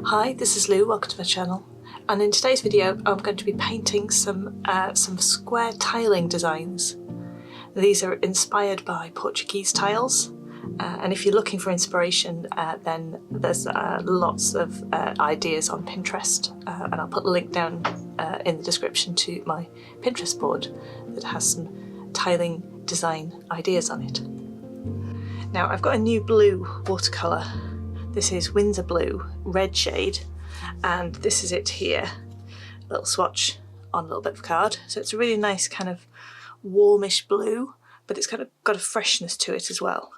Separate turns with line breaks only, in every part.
Hi, this is Lou, welcome to my channel, and in today's video I'm going to be painting some square tiling designs. These are inspired by Portuguese tiles, and if you're looking for inspiration then there's lots of ideas on Pinterest, and I'll put a link down in the description to my Pinterest board that has some tiling design ideas on it. Now I've got a new blue watercolour. This is Winsor blue, red shade, and this is it here. A little swatch on a little bit of card. So it's a really nice kind of warmish blue, but it's kind of got a freshness to it as well.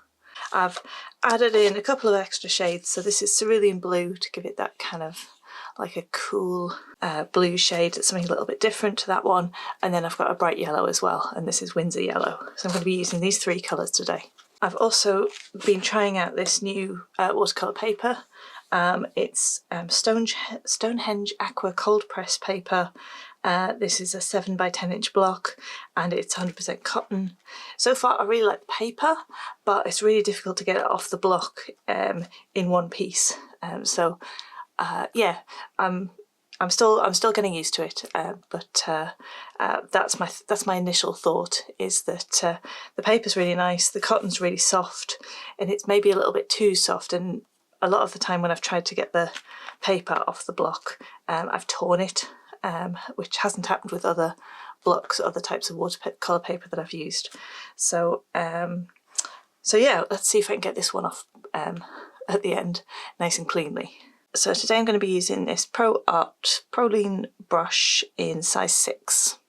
I've added in a couple of extra shades. So this is Cerolean blue to give it that kind of like a cool blue shade. It's something a little bit different to that one. And then I've got a bright yellow as well, and this is Winsor yellow. So I'm going to be using these three colours today. I've also been trying out this new watercolour paper. It's Stonehenge Aqua cold press paper. This is a 7 by 10 inch block and it's 100% cotton. So far I really like the paper, but it's really difficult to get it off the block in one piece. Yeah, I'm still getting used to it, but that's my initial thought, is that the paper's really nice, the cotton's really soft, and it's maybe a little bit too soft, and a lot of the time when I've tried to get the paper off the block, I've torn it, which hasn't happened with other blocks, other types of watercolour paper that I've used. So yeah, let's see if I can get this one off at the end nice and cleanly. So today I'm going to be using this Pro Arte Prolene brush in size 6.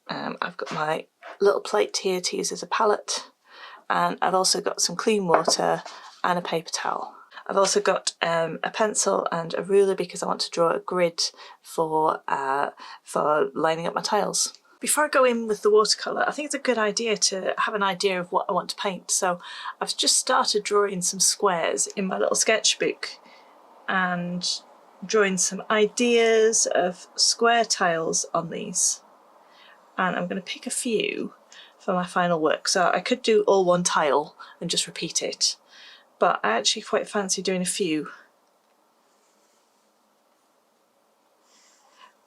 I've got my little plate here to use as a palette, and I've also got some clean water and a paper towel. I've also got a pencil and a ruler because I want to draw a grid for lining up my tiles. Before I go in with the watercolour, I think it's a good idea to have an idea of what I want to paint. So I've just started drawing some squares in my little sketchbook and drawing some ideas of square tiles on these. And I'm going to pick a few for my final work. So I could do all one tile and just repeat it, but I actually quite fancy doing a few.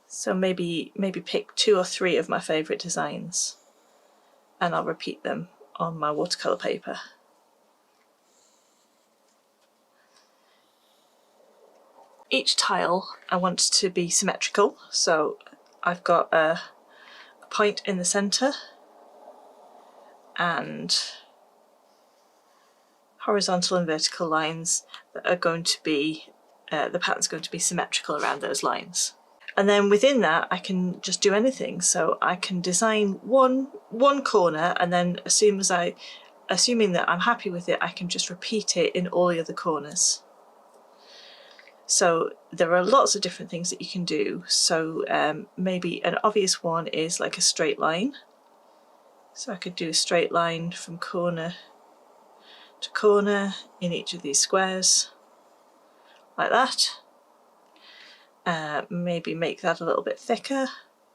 So maybe pick 2 or 3 of my favourite designs and I'll repeat them on my watercolour paper. Each tile I want to be symmetrical, so I've got a point in the centre and horizontal and vertical lines that are going to be, the pattern's going to be symmetrical around those lines. And then within that I can just do anything. So I can design one corner, and then assuming that I'm happy with it, I can just repeat it in all the other corners. So there are lots of different things that you can do. So maybe an obvious one is like a straight line. So I could do a straight line from corner to corner in each of these squares, like that. Maybe make that a little bit thicker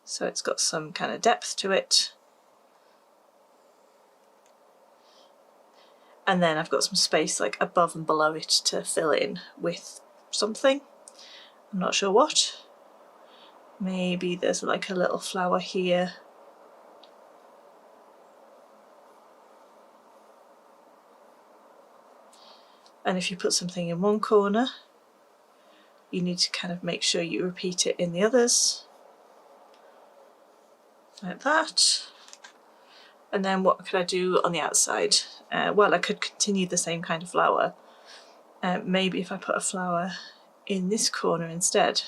so it's got some kind of depth to it. And then I've got some space like above and below it to fill in with something. I'm not sure what. Maybe there's like a little flower here. And if you put something in one corner, you need to kind of make sure you repeat it in the others, like that. And then what could I do on the outside? Well, I could continue the same kind of flower. Maybe if I put a flower in this corner instead.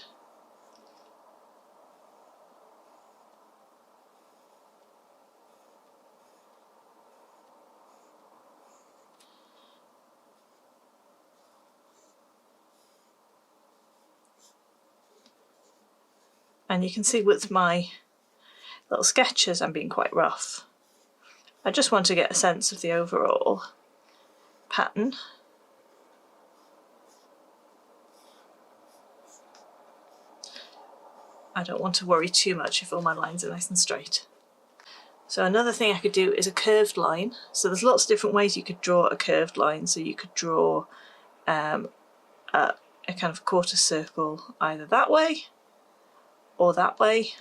And you can see with my little sketches I'm being quite rough. I just want to get a sense of the overall pattern. I don't want to worry too much if all my lines are nice and straight. So another thing I could do is a curved line. So there's lots of different ways you could draw a curved line. So you could draw a a kind of quarter circle either that way or that way,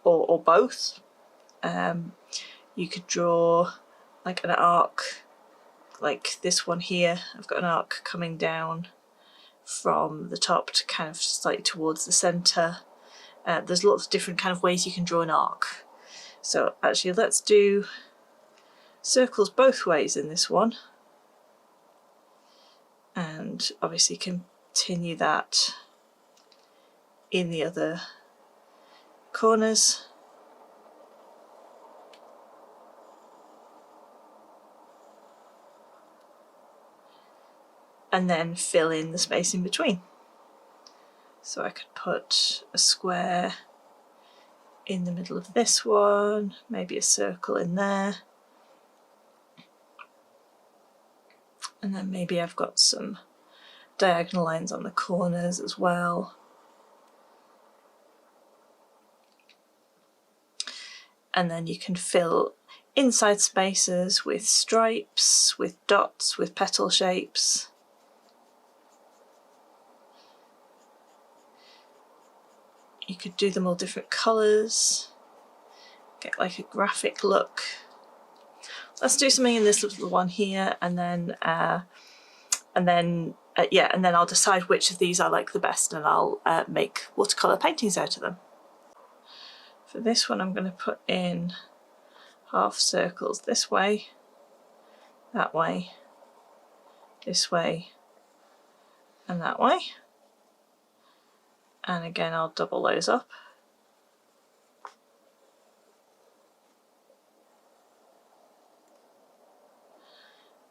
or both. You could draw like an arc like this one here. I've got an arc coming down from the top to kind of slightly towards the centre. There's lots of different kind of ways you can draw an arc. So actually let's do circles both ways in this one, and obviously continue that in the other corners. And then fill in the space in between. So I could put a square in the middle of this one, maybe a circle in there, and then maybe I've got some diagonal lines on the corners as well. And then you can fill inside spaces with stripes, with dots, with petal shapes. You could do them all different colours, get like a graphic look. Let's do something in this little one here, and then I'll decide which of these I like the best, and I'll make watercolour paintings out of them. For this one, I'm going to put in half circles this way, that way, this way, and that way. And again, I'll double those up.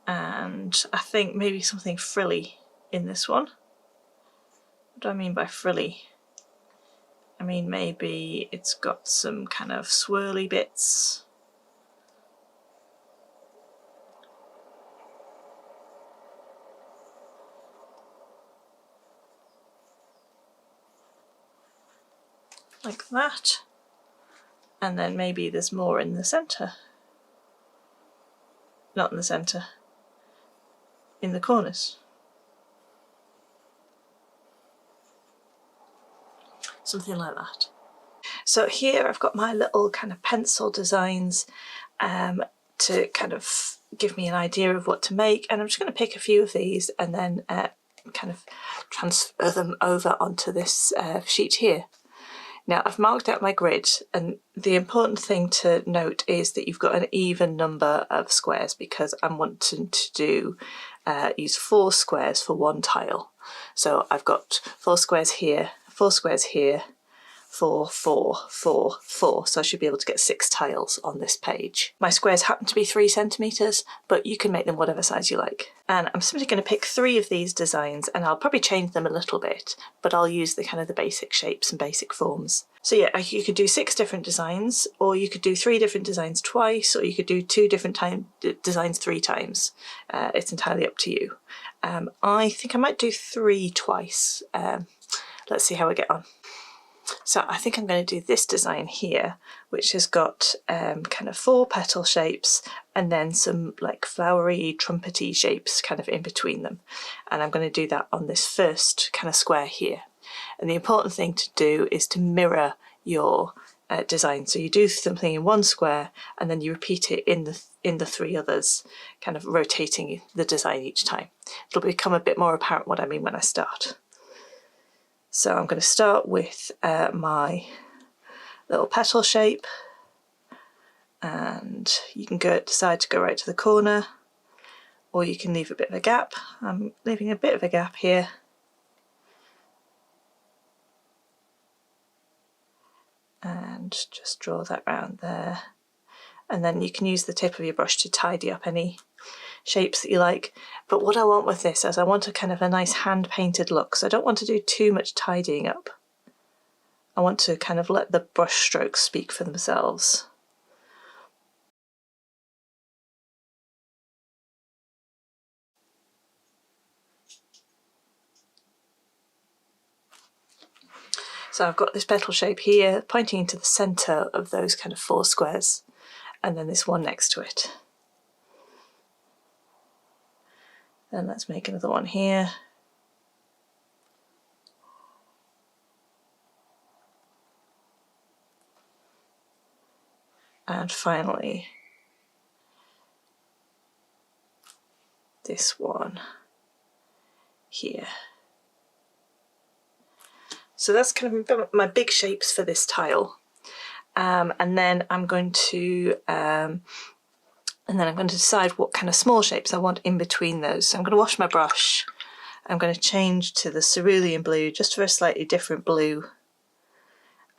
And I think maybe something frilly in this one. What do I mean by frilly? I mean maybe it's got some kind of swirly bits. Like that. And then maybe there's more in the centre. Not in the centre, in the corners. Something like that. So here I've got my little kind of pencil designs to kind of give me an idea of what to make, and I'm just going to pick a few of these and then kind of transfer them over onto this sheet here. Now I've marked out my grid, and the important thing to note is that you've got an even number of squares, because I'm wanting to use 4 squares for one tile. So I've got 4 squares here, 4 squares here, 4, 4, 4, 4. So I should be able to get 6 tiles on this page. My squares happen to be 3 centimetres, but you can make them whatever size you like. And I'm simply going to pick 3 of these designs, and I'll probably change them a little bit, but I'll use the kind of the basic shapes and basic forms. So yeah, you could do 6 different designs, or you could do 3 different designs twice, or you could do 2 different designs 3 times. It's entirely up to you. I think I might do 3 twice. Let's see how I get on. So I think I'm going to do this design here, which has got kind of 4 petal shapes and then some like flowery, trumpety shapes kind of in between them. And I'm going to do that on this first kind of square here. And the important thing to do is to mirror your design. So you do something in one square and then you repeat it in the 3 others, kind of rotating the design each time. It'll become a bit more apparent what I mean when I start. So I'm going to start with my little petal shape, and you can decide to go right to the corner, or you can leave a bit of a gap. I'm leaving a bit of a gap here. And just draw that round there. And then you can use the tip of your brush to tidy up any shapes that you like. But what I want with this is I want a kind of a nice hand painted look, so I don't want to do too much tidying up. I want to kind of let the brush strokes speak for themselves. So I've got this petal shape here pointing into the centre of those kind of 4 squares, and then this one next to it. Then let's make another one here. And finally this one here. So that's kind of my big shapes for this tile. And then I'm going to decide what kind of small shapes I want in between those. So I'm going to wash my brush. I'm going to change to the cerulean blue just for a slightly different blue,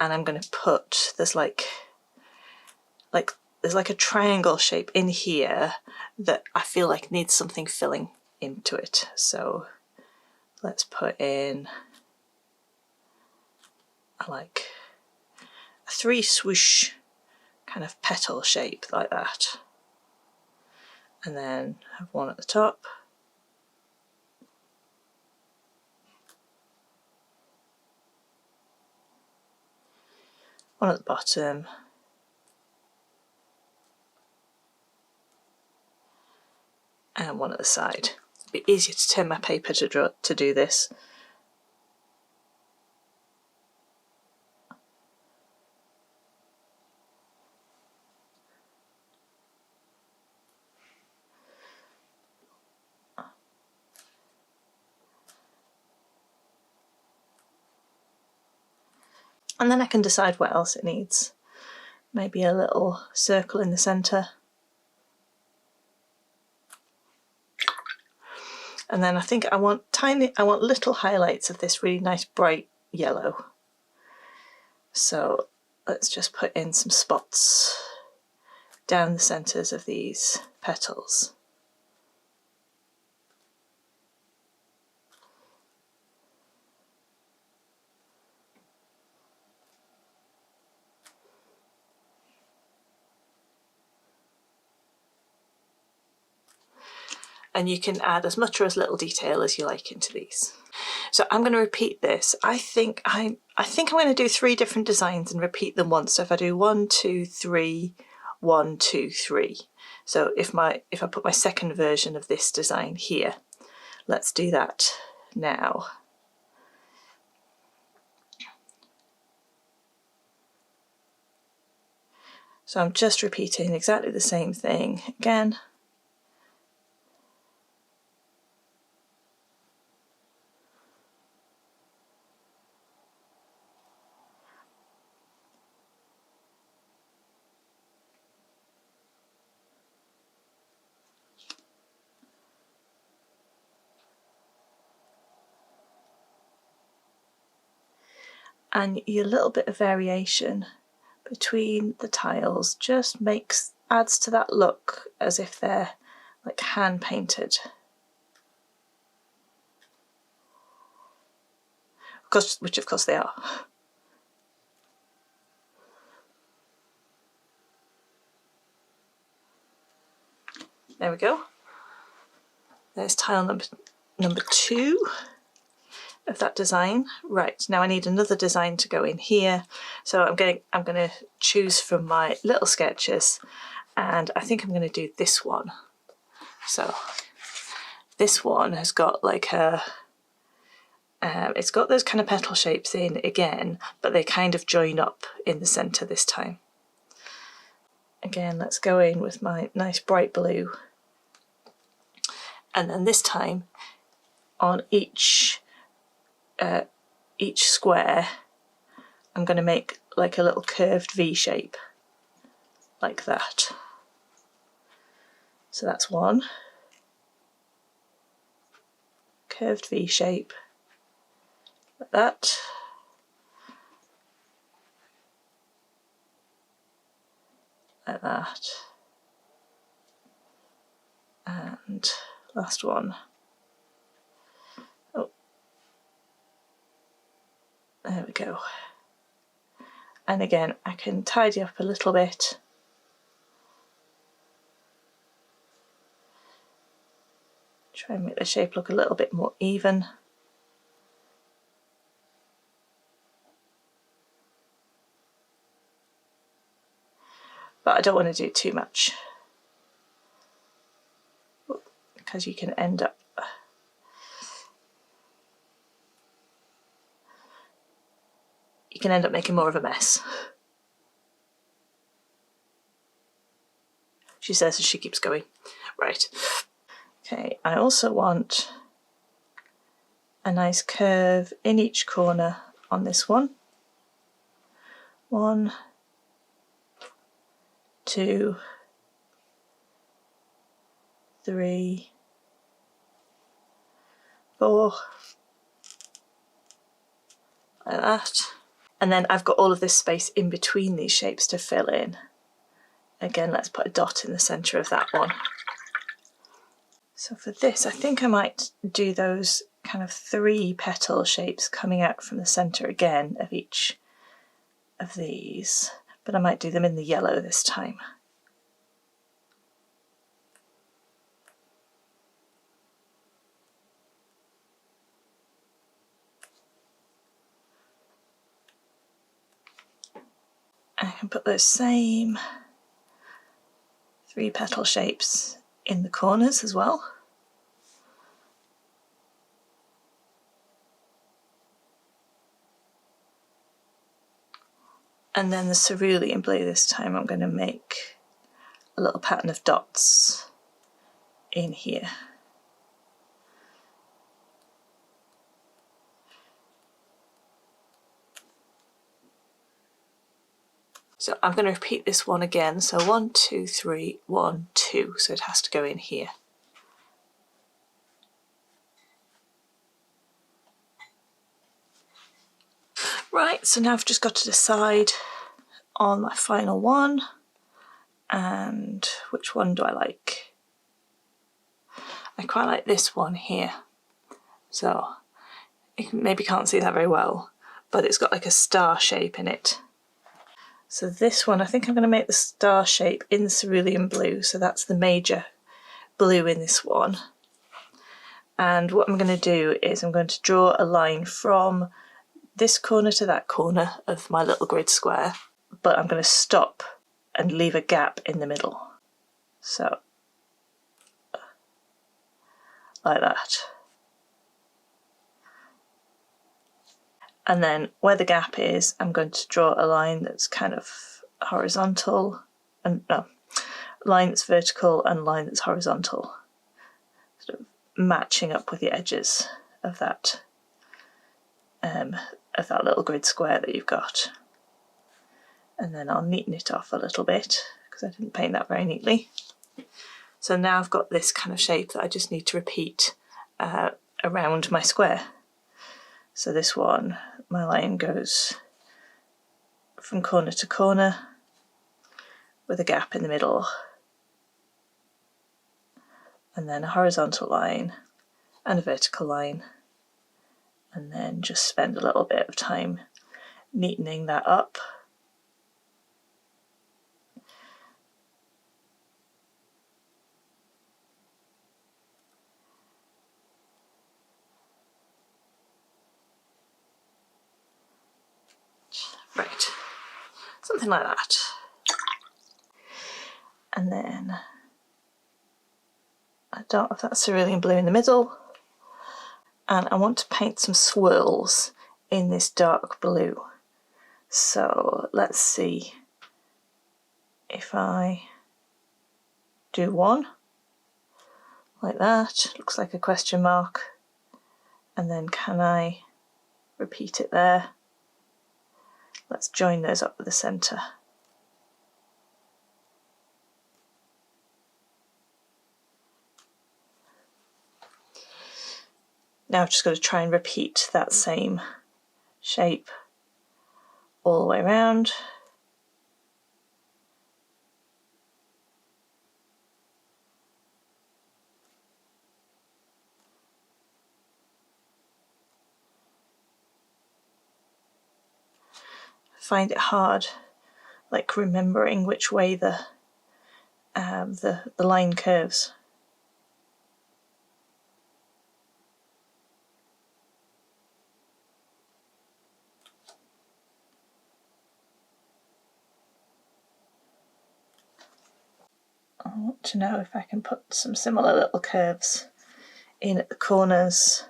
and I'm going to put there's like a triangle shape in here that I feel like needs something filling into it. So let's put in like a 3 swoosh kind of petal shape like that, and then have one at the top, one at the bottom, and one at the side. It'd be easier to turn my paper to do this. And then I can decide what else it needs. Maybe a little circle in the centre. And then I think I want little highlights of this really nice bright yellow. So let's just put in some spots down the centres of these petals. And you can add as much or as little detail as you like into these. So I'm going to repeat this. I think I'm going to do 3 different designs and repeat them once. So if I do 1, 2, 3, 1, 2, 3. So if I put my second version of this design here, let's do that now. So I'm just repeating exactly the same thing again. And your little bit of variation between the tiles just adds to that look as if they're like hand painted. Which of course they are. There we go. There's tile number 2 of that design. Right, now I need another design to go in here. So I'm going to choose from my little sketches, and I think I'm going to do this one. So this one has got like it's got those kind of petal shapes in again, but they kind of join up in the centre this time. Again, let's go in with my nice bright blue. And then this time on each square, I'm going to make like a little curved V shape, like that. So that's one. Curved V shape, like that. Like that. And last one. Oh, there we go. And again, I can tidy up a little bit. Try and make the shape look a little bit more even. But I don't want to do too much, because you can end up making more of a mess. she says as she keeps going. Right. Okay, I also want a nice curve in each corner on this one. 1, 2, 3, 4, like that. And then I've got all of this space in between these shapes to fill in. Again, let's put a dot in the centre of that one. So for this, I think I might do those kind of 3 petal shapes coming out from the centre again of each of these, but I might do them in the yellow this time. I can put those same 3 petal shapes in the corners as well. And then the cerulean blue this time, I'm going to make a little pattern of dots in here. So I'm going to repeat this one again. So 1, 2, 3, 1, 2. So it has to go in here. Right, so now I've just got to decide on my final one, and which one do I like? I quite like this one here. So you maybe can't see that very well, but it's got like a star shape in it. So this one, I think I'm going to make the star shape in cerulean blue, so that's the major blue in this one. And what I'm going to do is I'm going to draw a line from this corner to that corner of my little grid square, but I'm going to stop and leave a gap in the middle. So, like that. And then where the gap is, I'm going to draw a line that's kind of horizontal, and no, line that's vertical and line that's horizontal, sort of matching up with the edges of that little grid square that you've got. And then I'll neaten it off a little bit because I didn't paint that very neatly. So now I've got this kind of shape that I just need to repeat around my square. So this one, my line goes from corner to corner with a gap in the middle, and then a horizontal line and a vertical line, and then just spend a little bit of time neatening that up. Right, something like that. And then I don't have that cerulean blue in the middle, and I want to paint some swirls in this dark blue. So let's see if I do one like that, looks like a question mark, and then can I repeat it there? Let's join those up with the centre. Now I've just got to try and repeat that same shape all the way around. I find it hard, like remembering which way the line curves. I want to know if I can put some similar little curves in at the corners.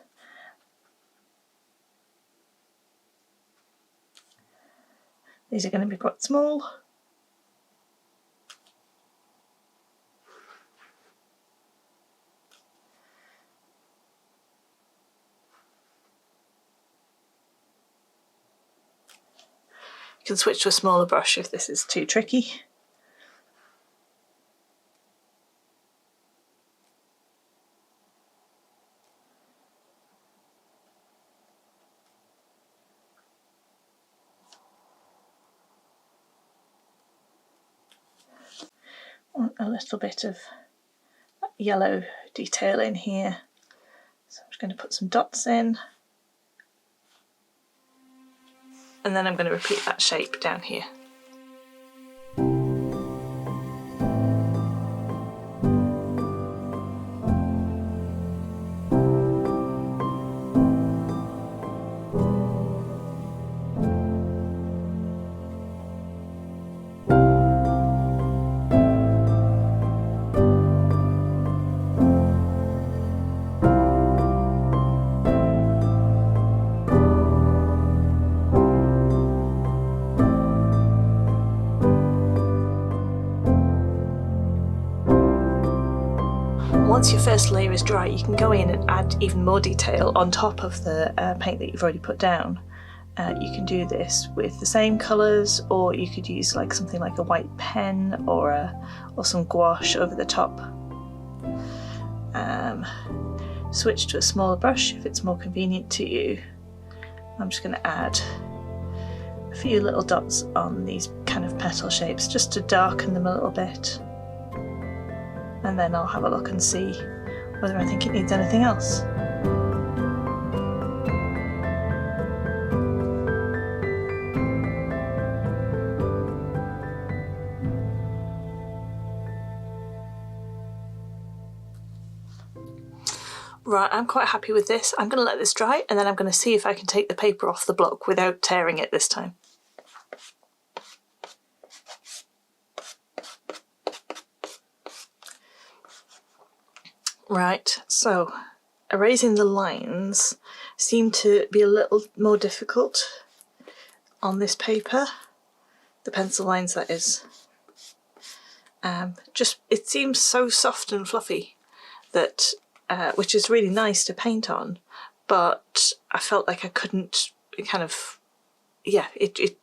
These are going to be quite small. You can switch to a smaller brush if this is too tricky. A little bit of yellow detail in here, so I'm just going to put some dots in, and then I'm going to repeat that shape down here. Once your first layer is dry, you can go in and add even more detail on top of the paint that you've already put down. You can do this with the same colours, or you could use like something like a white pen or some gouache over the top. Switch to a smaller brush if it's more convenient to you. I'm just going to add a few little dots on these kind of petal shapes just to darken them a little bit. And then I'll have a look and see whether I think it needs anything else. Right, I'm quite happy with this. I'm going to let this dry and then I'm going to see if I can take the paper off the block without tearing it this time. Right, so erasing the lines seemed to be a little more difficult on this paper, the pencil lines that is. It seems so soft and fluffy that, which is really nice to paint on, but I felt like I couldn't kind of, yeah, it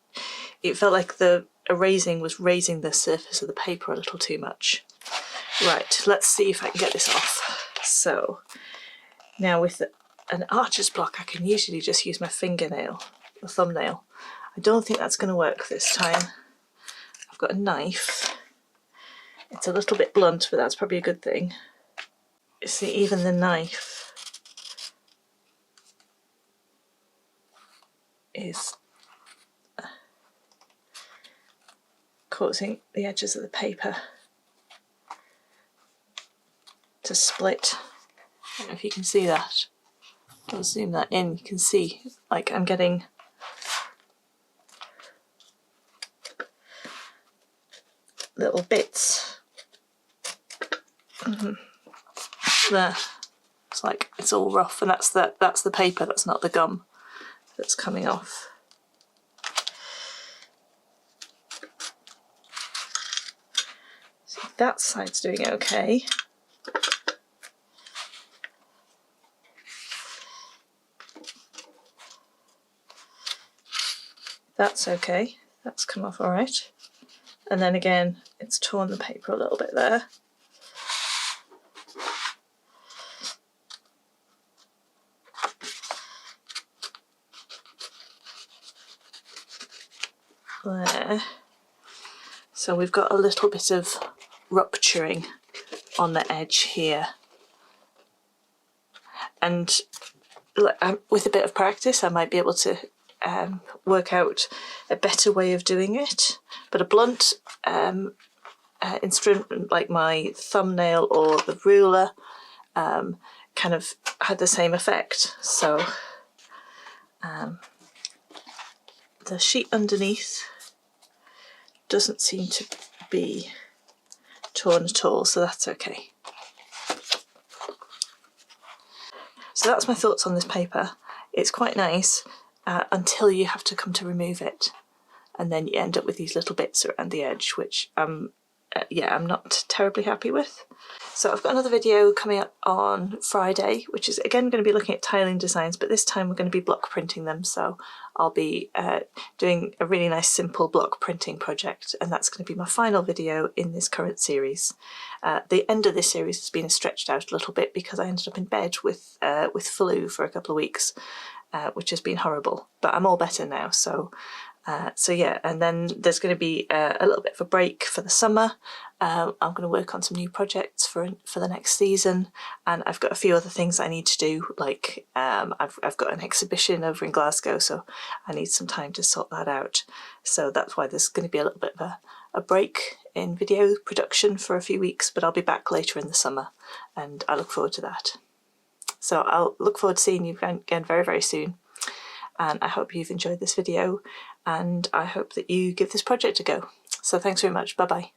felt like the erasing was raising the surface of the paper a little too much. Right, let's see if I can get this off. So now with an archer's block, I can usually just use my fingernail, the thumbnail. I don't think that's going to work this time. I've got a knife. It's a little bit blunt, but that's probably a good thing. You see, even the knife is causing the edges of the paper to split. I don't know if you can see that. I'll zoom that in. You can see, like, I'm getting little bits. There. It's like it's all rough, and that's the paper. That's not the gum that's coming off. So that side's doing okay. That's okay, that's come off all right. And then again, it's torn the paper a little bit there. There. So we've got a little bit of rupturing on the edge here. And with a bit of practice, I might be able to work out a better way of doing it, but a blunt instrument like my thumbnail or the ruler kind of had the same effect. So the sheet underneath doesn't seem to be torn at all, so that's okay. So that's my thoughts on this paper. It's quite nice until you have to come to remove it, and then you end up with these little bits around the edge, which I'm yeah, I'm not terribly happy with. So I've got another video coming up on Friday, which is again going to be looking at tiling designs, but this time we're going to be block printing them. So I'll be doing a really nice simple block printing project, and that's going to be my final video in this current series. The end of this series has been stretched out a little bit because I ended up in bed with flu for a couple of weeks, which has been horrible, but I'm all better now. So yeah, and then there's going to be a little bit of a break for the summer. I'm going to work on some new projects for the next season, and I've got a few other things I need to do, like I've got an exhibition over in Glasgow, so I need some time to sort that out. So that's why there's going to be a little bit of a break in video production for a few weeks, but I'll be back later in the summer, and I look forward to that. So I'll look forward to seeing you again very, very soon. And I hope you've enjoyed this video, and I hope that you give this project a go. So thanks very much. Bye bye.